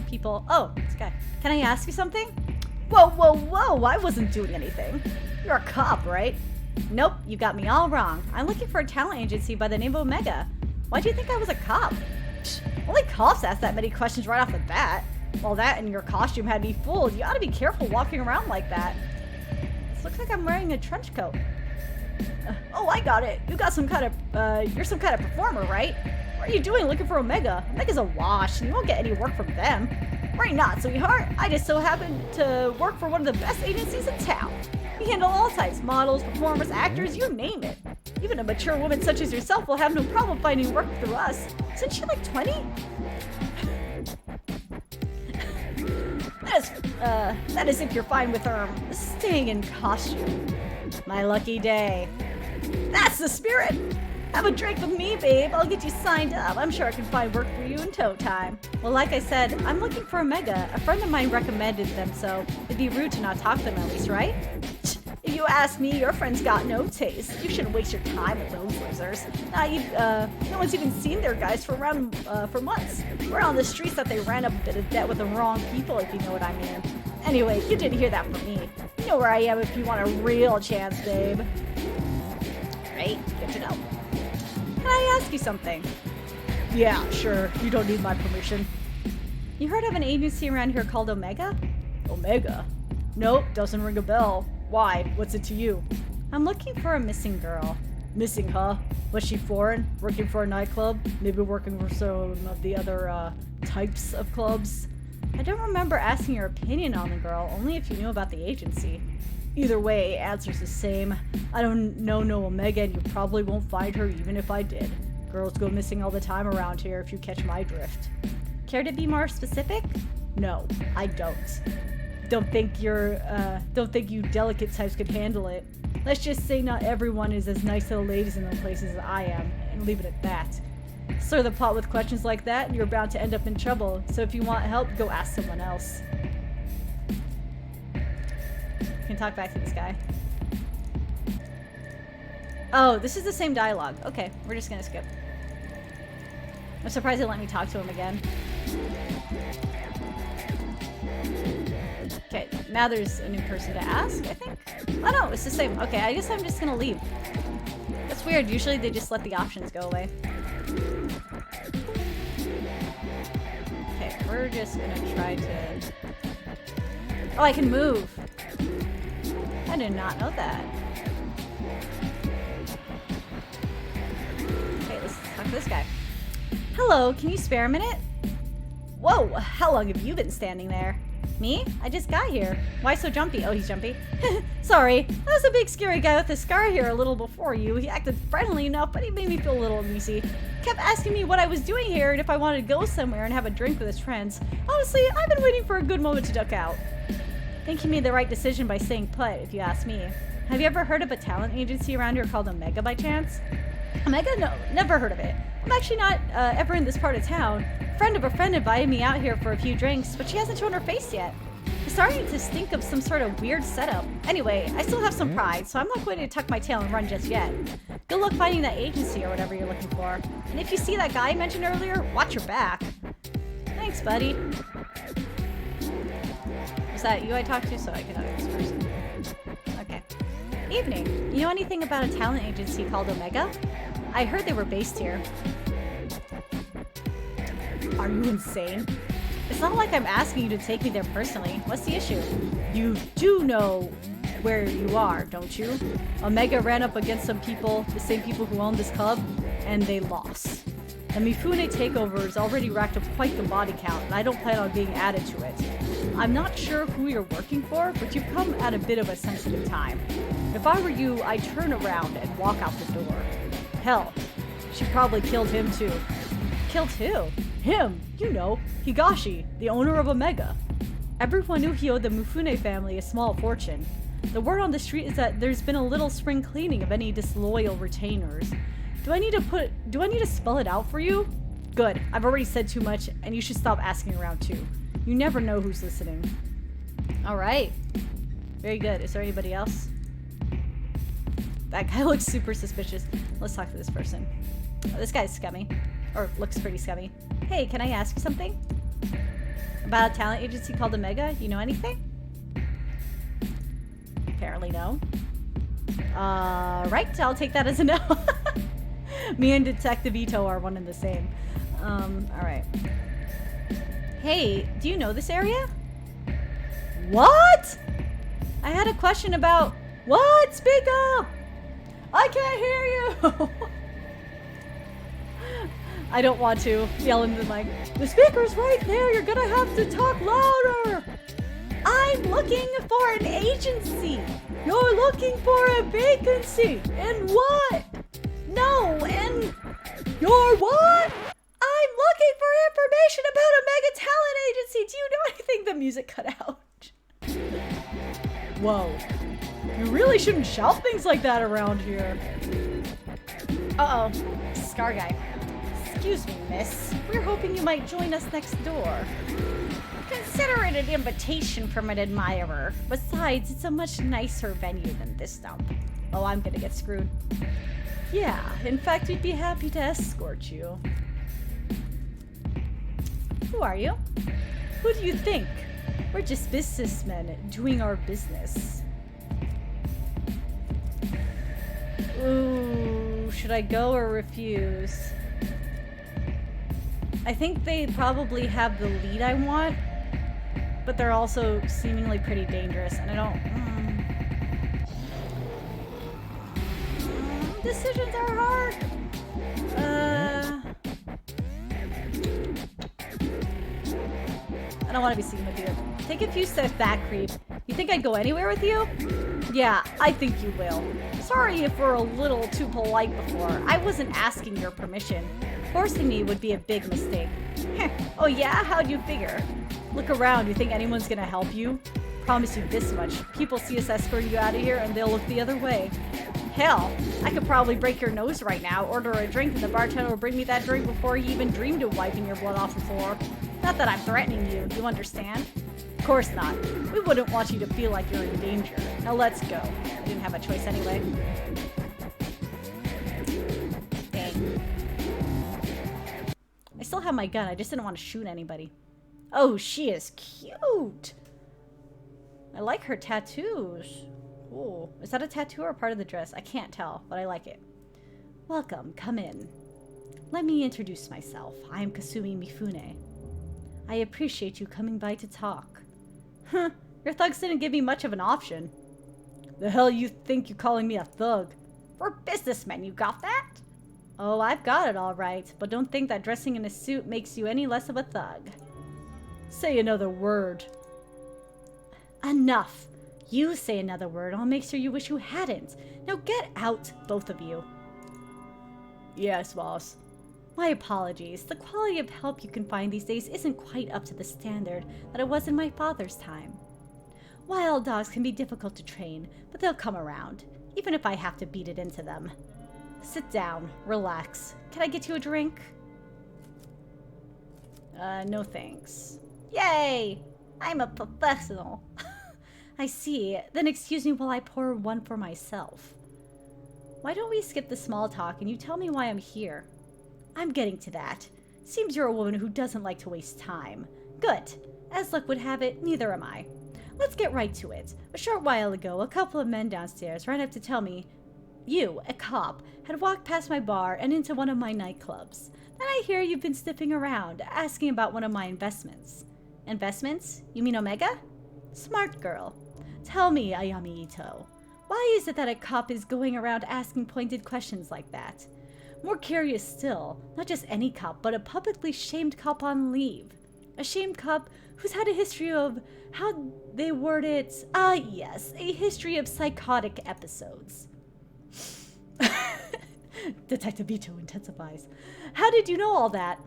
people. Oh, this guy. Can I ask you something? Whoa, whoa, whoa! I wasn't doing anything. You're a cop, right? Nope, you got me all wrong. I'm looking for a talent agency by the name of Omega. Why do you think I was a cop? Only cops ask that many questions right off the bat. Well, that and your costume had me fooled. You ought to be careful walking around like that. This looks like I'm wearing a trench coat. Oh, I got it. You got some kind of, you're some kind of performer, right? What are you doing looking for Omega? Omega's a wash, and you won't get any work from them. Worry not, sweetheart. I just so happen to work for one of the best agencies in town. We handle all types, models, performers, actors, you name it. Even a mature woman such as yourself will have no problem finding work through us. Isn't she like 20? That is if you're fine with her staying in costume. My lucky day. That's the spirit! Have a drink with me, babe. I'll get you signed up. I'm sure I can find work for you in tow time. Well, like I said, I'm looking for Omega. A friend of mine recommended them, so it'd be rude to not talk to them at least, right? If you ask me, your friend's got no taste. You shouldn't waste your time with those losers. No one's even seen their guys for months. We're on the streets that they ran up a bit of debt with the wrong people, if you know what I mean. Anyway, you didn't hear that from me. You know where I am if you want a real chance, babe. Right? Good to know. Can I ask you something? Yeah, sure. You don't need my permission. You heard of an agency around here called Omega? Omega? Nope, doesn't ring a bell. Why? What's it to you? I'm looking for a missing girl. Missing, huh? Was she foreign? Working for a nightclub? Maybe working for some of the other, types of clubs? I don't remember asking your opinion on the girl, only if you knew about the agency. Either way, answer's the same. I don't know no Omega, and you probably won't find her even if I did. Girls go missing all the time around here, if you catch my drift. Care to be more specific? No, I don't. Don't think you delicate types could handle it. Let's just say not everyone is as nice to the ladies in the places as I am, and leave it at that. Stir the pot with questions like that, and you're bound to end up in trouble. So if you want help, go ask someone else. You can talk back to this guy. Oh, this is the same dialogue. Okay, we're just gonna skip. I'm surprised they let me talk to him again. Okay, now there's a new person to ask, I think? Oh no, it's the same. Okay, I guess I'm just gonna leave. That's weird. Usually they just let the options go away. Okay, we're just gonna try to... Oh, I can move. I did not know that. Okay, let's talk to this guy. Hello, can you spare a minute? Whoa, how long have you been standing there? Me? I just got here. Why so jumpy? Oh, he's jumpy. Sorry, I was a big scary guy with a scar here a little before you. He acted friendly enough, but he made me feel a little uneasy. Kept asking me what I was doing here and if I wanted to go somewhere and have a drink with his friends. Honestly, I've been waiting for a good moment to duck out. I think he made the right decision by staying put, if you ask me. Have you ever heard of a talent agency around here called Omega by chance? Omega? No, never heard of it. I'm actually not ever in this part of town. A friend of a friend invited me out here for a few drinks, but she hasn't shown her face yet. I'm starting to stink of some sort of weird setup. Anyway, I still have some pride, so I'm not going to tuck my tail and run just yet. Good luck finding that agency or whatever you're looking for. And if you see that guy I mentioned earlier, watch your back. Thanks, buddy. Was that you I talked to? So I can talk to this person. Okay. Evening. You know anything about a talent agency called Omega? I heard they were based here. Are you insane? It's not like I'm asking you to take me there personally. What's the issue? You do know where you are, don't you? Omega ran up against some people, the same people who own this club, and they lost. The Mifune takeover has already racked up quite the body count, and I don't plan on being added to it. I'm not sure who you're working for, but you've come at a bit of a sensitive time. If I were you, I'd turn around and walk out the door. Hell, she probably killed him too. Killed who? Him! You know, Higashi, the owner of Omega. Everyone knew he owed the Mifune family a small fortune. The word on the street is that there's been a little spring cleaning of any disloyal retainers. Do I need to spell it out for you? Good, I've already said too much, and you should stop asking around too. You never know who's listening. Alright. Very good. Is there anybody else? That guy looks super suspicious. Let's talk to this person. Oh, this guy's scummy. Or looks pretty scummy. Hey, can I ask you something? About a talent agency called Omega? You know anything? Apparently no. Right, I'll take that as a no. Me and Detective Ito are one and the same. Alright. Hey, do you know this area? What? I had a question about... What? Speak up! I can't hear you! I don't want to yell into the mic. The speaker's right there. You're gonna have to talk louder. I'm looking for an agency. You're looking for a vacancy. And what? No, and you're what? I'm looking for information about a mega talent agency. Do you know anything? The music cut out. Whoa. You really shouldn't shout things like that around here. Uh-oh. Scar guy. Excuse me, miss. We're hoping you might join us next door. Consider it an invitation from an admirer. Besides, it's a much nicer venue than this dump. Oh, I'm gonna get screwed. Yeah, in fact, we'd be happy to escort you. Who are you? Who do you think? We're just businessmen doing our business. Ooh, should I go or refuse? I think they probably have the lead I want, but they're also seemingly pretty dangerous, and I don't... Decisions are hard. I don't want to be seen with you. Take a few steps back, creep. You think I'd go anywhere with you? Yeah, I think you will. Sorry if we're a little too polite before. I wasn't asking your permission. Forcing me would be a big mistake. Oh yeah? How'd you figure? Look around. You think anyone's gonna help you? Promise you this much. People see us escorting you out of here and they'll look the other way. Hell, I could probably break your nose right now, order a drink, and the bartender will bring me that drink before he even dreamed of wiping your blood off the floor. Not that I'm threatening you, you understand? Of course not. We wouldn't want you to feel like you're in danger. Now let's go. I didn't have a choice anyway. Dang. I still have my gun, I just didn't want to shoot anybody. Oh, she is cute! I like her tattoos. Ooh, is that a tattoo or part of the dress? I can't tell, but I like it. Welcome, come in. Let me introduce myself. I am Kasumi Mifune. I appreciate you coming by to talk. Huh, your thugs didn't give me much of an option. The hell you think you're calling me a thug? We're businessmen, you got that? Oh, I've got it all right, but don't think that dressing in a suit makes you any less of a thug. Say another word. Enough. You say another word, I'll make sure you wish you hadn't. Now get out, both of you. Yes, boss. My apologies. The quality of help you can find these days isn't quite up to the standard that it was in my father's time. Wild dogs can be difficult to train, but they'll come around, even if I have to beat it into them. Sit down, relax. Can I get you a drink? No thanks. Yay! I'm a professional. I see. Then excuse me while I pour one for myself. Why don't we skip the small talk and you tell me why I'm here? I'm getting to that. Seems you're a woman who doesn't like to waste time. Good. As luck would have it, neither am I. Let's get right to it. A short while ago, a couple of men downstairs ran up to tell me you, a cop, had walked past my bar and into one of my nightclubs. Then I hear you've been sniffing around, asking about one of my investments. Investments? You mean Omega? Smart girl. Tell me, Ayami Ito, why is it that a cop is going around asking pointed questions like that? More curious still, not just any cop, but a publicly shamed cop on leave. A shamed cop who's had a history of, how they word it, yes, a history of psychotic episodes. Detective Ito intensifies. How did you know all that?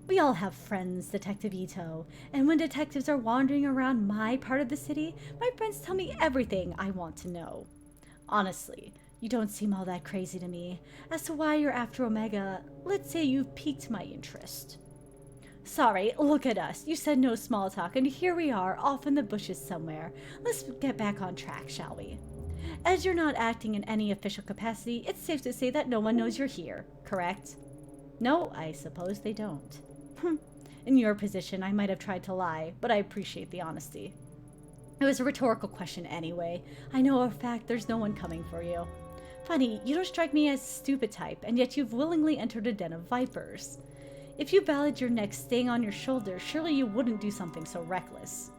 We all have friends, Detective Ito, and when detectives are wandering around my part of the city, my friends tell me everything I want to know. Honestly, you don't seem all that crazy to me. As to why you're after Omega, let's say you've piqued my interest. Sorry, look at us. You said no small talk, and here we are, off in the bushes somewhere. Let's get back on track, shall we? As you're not acting in any official capacity, it's safe to say that no one knows you're here, correct? No, I suppose they don't. In your position, I might have tried to lie, but I appreciate the honesty. It was a rhetorical question anyway. I know for a fact there's no one coming for you. Funny, you don't strike me as a stupid type, and yet you've willingly entered a den of vipers. If you valued your neck staying on your shoulder, surely you wouldn't do something so reckless.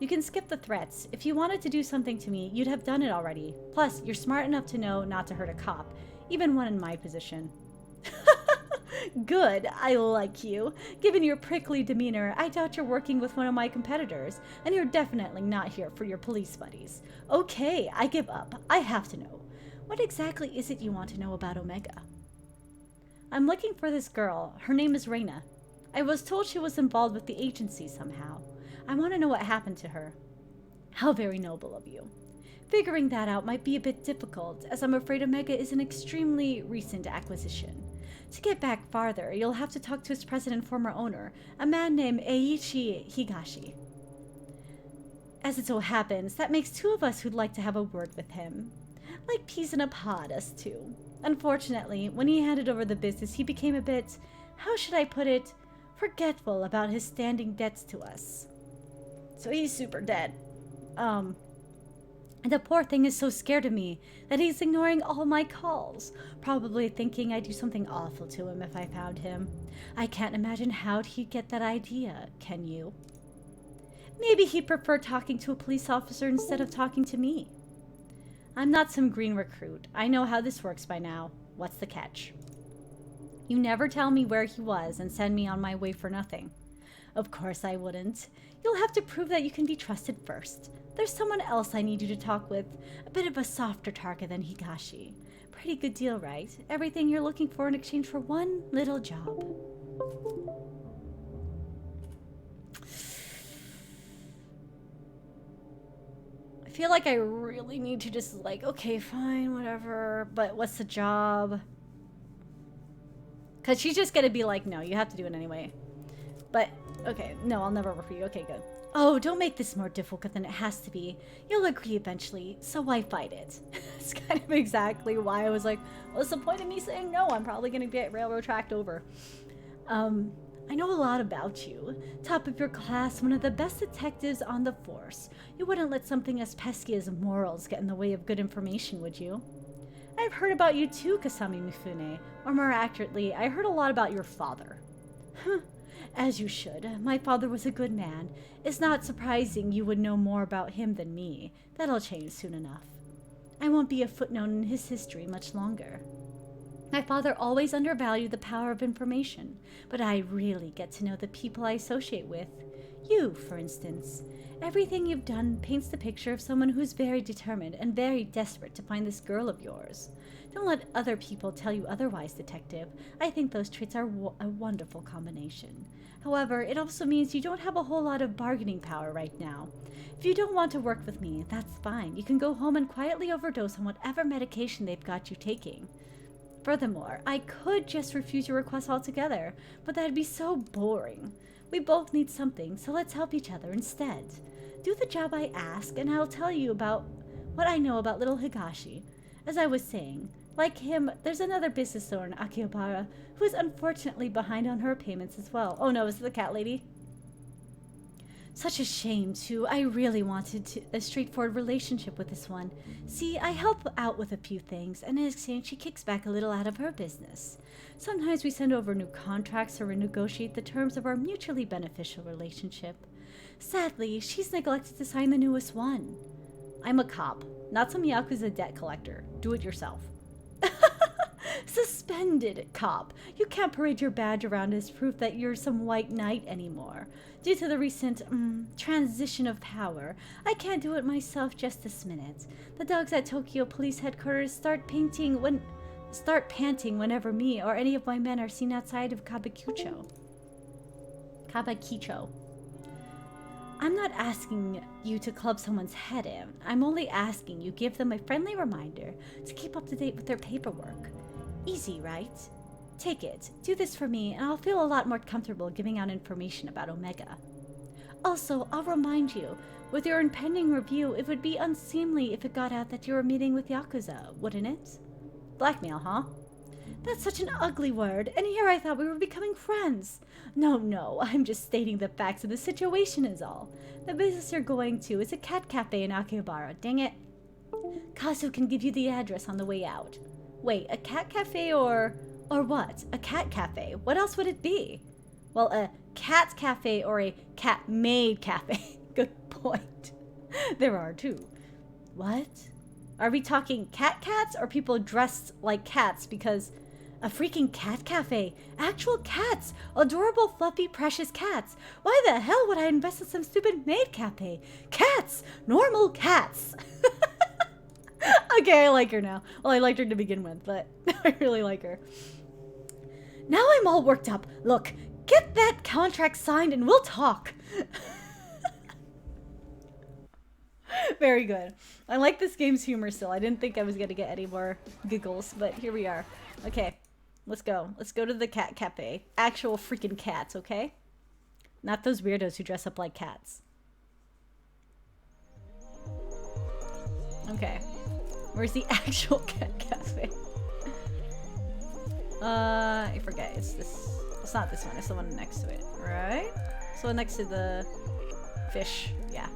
You can skip the threats. If you wanted to do something to me, you'd have done it already. Plus, you're smart enough to know not to hurt a cop, even one in my position. Good, I like you. Given your prickly demeanor, I doubt you're working with one of my competitors, and you're definitely not here for your police buddies. Okay, I give up. I have to know. What exactly is it you want to know about Omega? I'm looking for this girl. Her name is Reina. I was told she was involved with the agency somehow. I want to know what happened to her. How very noble of you. Figuring that out might be a bit difficult, as I'm afraid Omega is an extremely recent acquisition. To get back farther, you'll have to talk to its president and former owner, a man named Eiichi Higashi. As it so happens, that makes two of us who'd like to have a word with him. Like peas in a pod, us two. Unfortunately, when he handed over the business, he became a bit, how should I put it, forgetful about his standing debts to us. So he's super dead. And the poor thing is so scared of me that he's ignoring all my calls, probably thinking I'd do something awful to him if I found him. I can't imagine how'd he get that idea, can you? Maybe he'd prefer talking to a police officer instead of talking to me. I'm not some green recruit. I know how this works by now. What's the catch? You never tell me where he was and send me on my way for nothing. Of course I wouldn't. You'll have to prove that you can be trusted first. There's someone else I need you to talk with. A bit of a softer target than Higashi. Pretty good deal, right? Everything you're looking for in exchange for one little job. I feel like I really need to just like, okay, fine, whatever. But what's the job? Because she's just going to be like, no, you have to do it anyway. But, okay, no, I'll never work for you. Okay, good. Oh, don't make this more difficult than it has to be. You'll agree eventually, so why fight it? It's kind of exactly why I was like, what's the point of me saying no? I'm probably going to get railroad tracked over. I know a lot about you. Top of your class, one of the best detectives on the force. You wouldn't let something as pesky as morals get in the way of good information, would you? I've heard about you too, Kasami Mifune. Or more accurately, I heard a lot about your father. Huh. As you should. My father was a good man. It's not surprising you would know more about him than me. That'll change soon enough. I won't be a footnote in his history much longer. My father always undervalued the power of information, but I really get to know the people I associate with. You, for instance. Everything you've done paints the picture of someone who's very determined and very desperate to find this girl of yours. Don't let other people tell you otherwise, Detective. I think those traits are a wonderful combination. However, it also means you don't have a whole lot of bargaining power right now. If you don't want to work with me, that's fine. You can go home and quietly overdose on whatever medication they've got you taking. Furthermore, I could just refuse your request altogether, but that'd be so boring. We both need something, so let's help each other instead. Do the job I ask, and I'll tell you about what I know about little Higashi. As I was saying, like him, there's another business owner in Akihabara who is unfortunately behind on her payments as well. Oh no, is it the cat lady? Such a shame, too. I really wanted a straightforward relationship with this one. See, I help out with a few things, and in exchange she kicks back a little out of her business. Sometimes we send over new contracts or renegotiate the terms of our mutually beneficial relationship. Sadly, she's neglected to sign the newest one. I'm a cop, not some Yakuza debt collector. Do it yourself. Suspended cop. You can't parade your badge around as proof that you're some white knight anymore. Due to the recent transition of power, I can't do it myself just this minute. The dogs at Tokyo Police Headquarters start panting whenever me or any of my men are seen outside of Kabakicho. I'm not asking you to club someone's head in. I'm only asking you give them a friendly reminder to keep up to date with their paperwork. Easy, right? Take it. Do this for me, and I'll feel a lot more comfortable giving out information about Omega. Also, I'll remind you, with your impending review, it would be unseemly if it got out that you were meeting with Yakuza, wouldn't it? Blackmail, huh? That's such an ugly word, and here I thought we were becoming friends. No, I'm just stating the facts of the situation is all. The business you're going to is a cat cafe in Akihabara, dang it. Kazu can give you the address on the way out. Wait, a cat cafe or what? A cat cafe? What else would it be? Well, a cat cafe or a cat-made cafe. Good point. There are two. What? Are we talking cats or people dressed like cats? Because a freaking cat cafe. Actual cats. Adorable, fluffy, precious cats. Why the hell would I invest in some stupid maid cafe? Cats! Normal cats! Okay, I like her now. Well, I liked her to begin with, but I really like her. Now I'm all worked up. Look, get that contract signed and we'll talk. Very good. I like this game's humor still. I didn't think I was going to get any more giggles, but here we are. Okay, let's go. Let's go to the cat cafe. Actual freaking cats, okay? Not those weirdos who dress up like cats. Okay. Where's the actual cat cafe? I forget. It's this. It's not this one. It's the one next to it, right? It's the one next to the fish. Yeah.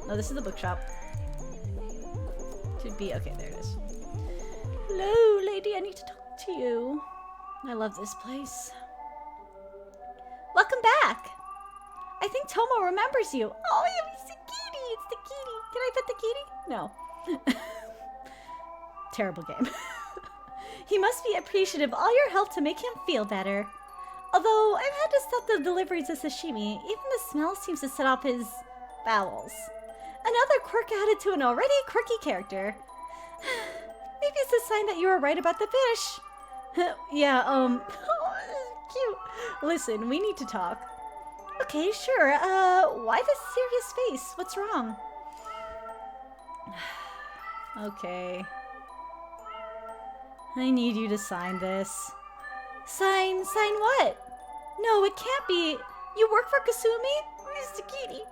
No, this is the bookshop. Should be okay. There it is. Hello, lady. I need to talk to you. I love this place. Welcome back. I think Tomo remembers you. Oh, it's the kitty. It's the kitty. Can I pet the kitty? No. terrible game. He must be appreciative of all your help to make him feel better. Although I've had to stop the deliveries of sashimi, even the smell seems to set off his bowels. Another quirk added to an already quirky character. Maybe it's a sign that you were right about the fish. Yeah, cute. Listen, we need to talk. Okay, sure. Why this serious face? What's wrong? Okay. I need you to sign this. Sign what? No, it can't be. You work for Kasumi? Where's the kitty?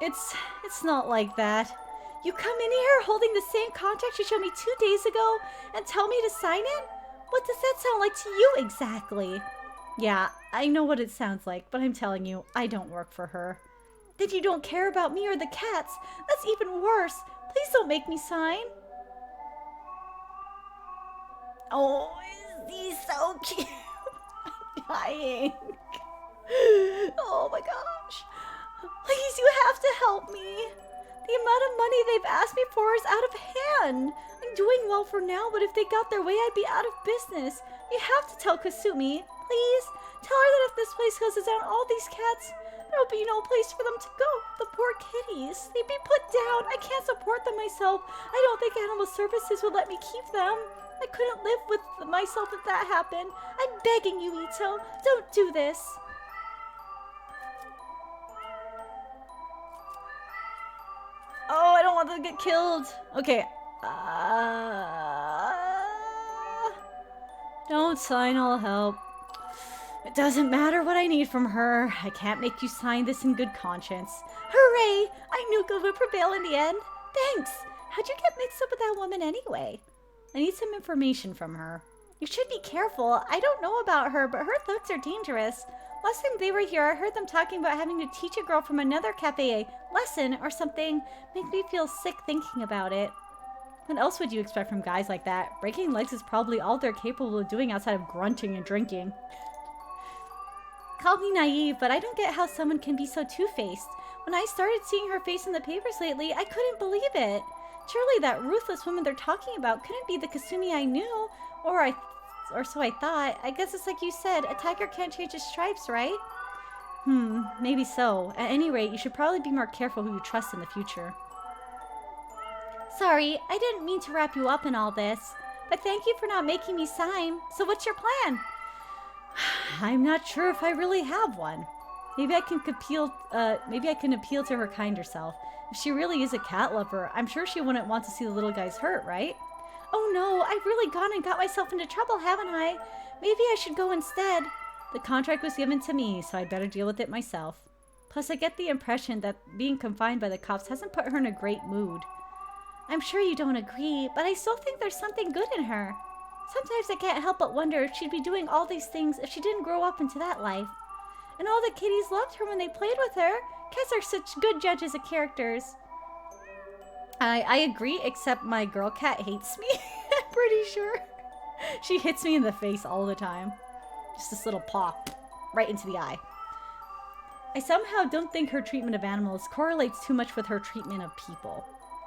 It's not like that. You come in here holding the same contract you showed me 2 days ago and tell me to sign it? What does that sound like to you exactly? Yeah, I know what it sounds like, but I'm telling you, I don't work for her. That you don't care about me or the cats? That's even worse. Please don't make me sign. Oh, he's so cute. I'm dying. Oh my gosh. Please, you have to help me. The amount of money they've asked me for is out of hand. I'm doing well for now, but if they got their way, I'd be out of business. You have to tell Kasumi. Please, tell her that if this place closes down all these cats, there'll be no place for them to go. The poor kitties. They'd be put down. I can't support them myself. I don't think Animal Services would let me keep them. I couldn't live with myself if that happened. I'm begging you, Ito. Don't do this. Oh, I don't want them to get killed. Okay. Don't sign, I'll help. It doesn't matter what I need from her. I can't make you sign this in good conscience. Hooray! I knew good would prevail in the end. Thanks. How'd you get mixed up with that woman anyway? I need some information from her. You should be careful. I don't know about her, but her thugs are dangerous. Last time they were here, I heard them talking about having to teach a girl from another cafe a lesson or something. Makes me feel sick thinking about it. What else would you expect from guys like that? Breaking legs is probably all they're capable of doing outside of grunting and drinking. Call me naive, but I don't get how someone can be so two-faced. When I started seeing her face in the papers lately, I couldn't believe it. Surely that ruthless woman they're talking about couldn't be the Kasumi I knew, or so I thought. I guess it's like you said, a tiger can't change his stripes, right? Maybe so. At any rate, you should probably be more careful who you trust in the future. Sorry, I didn't mean to wrap you up in all this, but thank you for not making me sign. So what's your plan? I'm not sure if I really have one. Maybe I can appeal to her kinder self. If she really is a cat lover, I'm sure she wouldn't want to see the little guys hurt, right? Oh no, I've really gone and got myself into trouble, haven't I? Maybe I should go instead. The contract was given to me, so I'd better deal with it myself. Plus, I get the impression that being confined by the cops hasn't put her in a great mood. I'm sure you don't agree, but I still think there's something good in her. Sometimes I can't help but wonder if she'd be doing all these things if she didn't grow up into that life. And all the kitties loved her when they played with her. Cats are such good judges of characters. I agree, except my girl cat hates me. I'm pretty sure. She hits me in the face all the time. Just this little paw right into the eye. I somehow don't think her treatment of animals correlates too much with her treatment of people.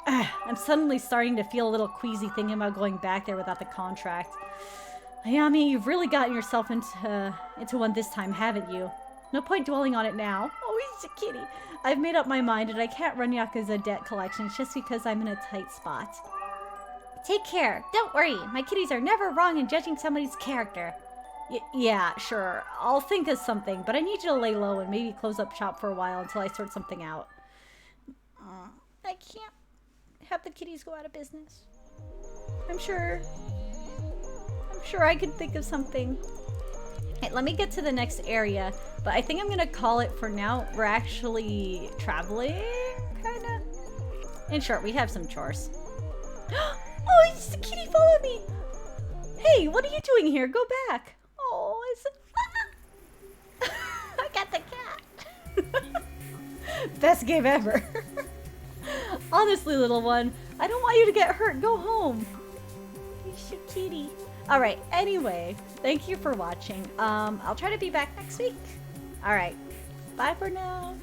I'm suddenly starting to feel a little queasy thinking about going back there without the contract. Ayami, you've really gotten yourself into one this time, haven't you? No point dwelling on it now. Oh, he's a kitty. I've made up my mind and I can't run Yakuza debt collections just because I'm in a tight spot. Take care. Don't worry. My kitties are never wrong in judging somebody's character. Yeah, sure. I'll think of something, but I need you to lay low and maybe close up shop for a while until I sort something out. I can't have the kitties go out of business. I'm sure I could think of something. Hey, let me get to the next area, but I think I'm gonna call it for now. We're actually traveling, kinda. In short, we have some chores. Oh, it's the kitty followed me! Hey, what are you doing here? Go back. Oh, I got the cat. Best game ever. Honestly, little one, I don't want you to get hurt. Go home. You kitty. Alright, anyway, thank you for watching. I'll try to be back next week. Alright, bye for now.